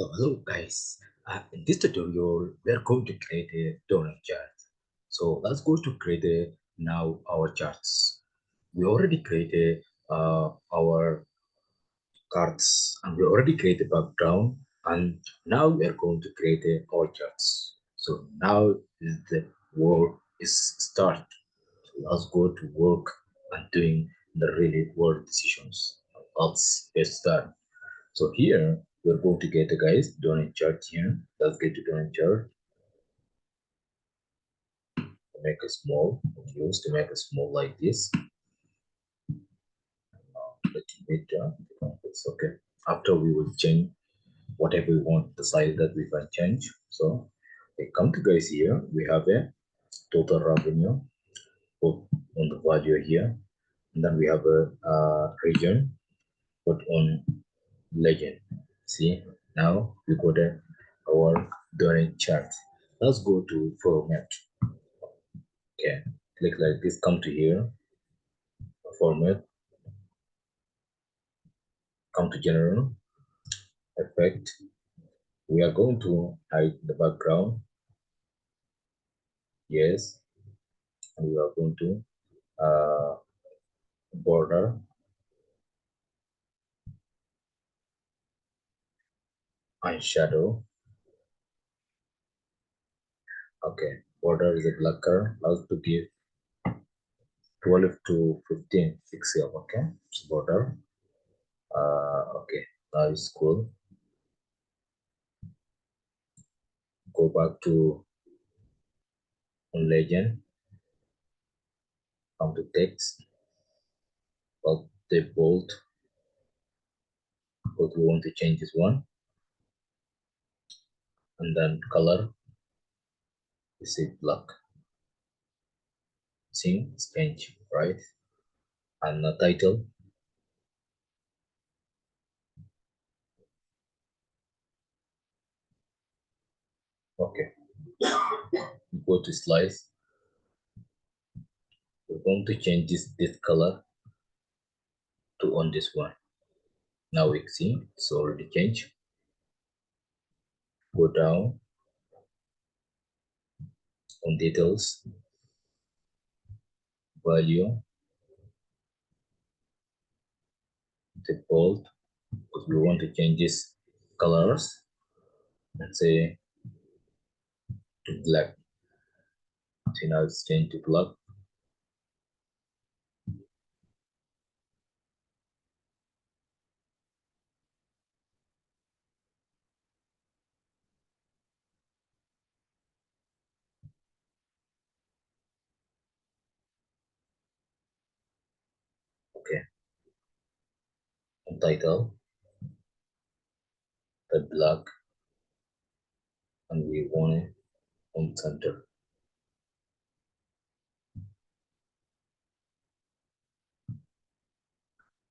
Hello guys, in this tutorial we are going to create a donut chart. So let's go to create now our charts. We already created our cards and we already created background, and now we are going to create our charts. So now is the work is start. So let's go to work and doing the really work decisions. Let's get started. So here we're going to get, guys, donut chart here. Let's get to donut chart to make it small. Use to make it small like this. Little bit, it's okay. After we will change whatever we want, the size that we can change. So we come to, guys, here. We have a total revenue put on the value here, and then we have a region put on legend. See, now we got our donut chart. Let's go to format. Okay, click like this, come to here, format, come to general, effect. We are going to hide the background, yes, and we are going to border and shadow. Okay, border is a black color. Let's to give 12 to 15 pixel. Okay, border. Okay, that is cool. Go back to legend, come to text, well, the bold, but we want to change this one, and then color, we say black. See, it's change, right? And the title, okay. We go to slice. We're going to change this color to on this one. Now we see it's already changed. Go down on details, value, the bold, because we want to change this colors. Let's say to black. See, now it's changed to black. Okay, on title, the black, and we want it on center.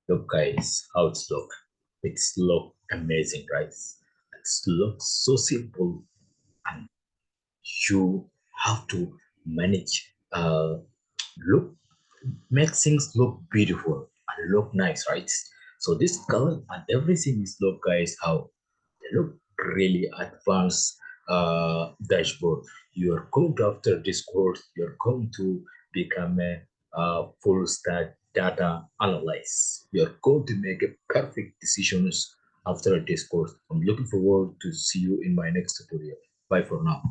Look, guys, how it's look. It's look amazing, right? It's look so simple, and you have to manage. Look, make things look beautiful and look nice, right? So this color and everything is look, guys, how they look really advanced dashboard. You are going to, after this course, you're going to become a full stack data analyst. You're going to make a perfect decisions after this course. I'm looking forward to see you in my next tutorial. Bye for now.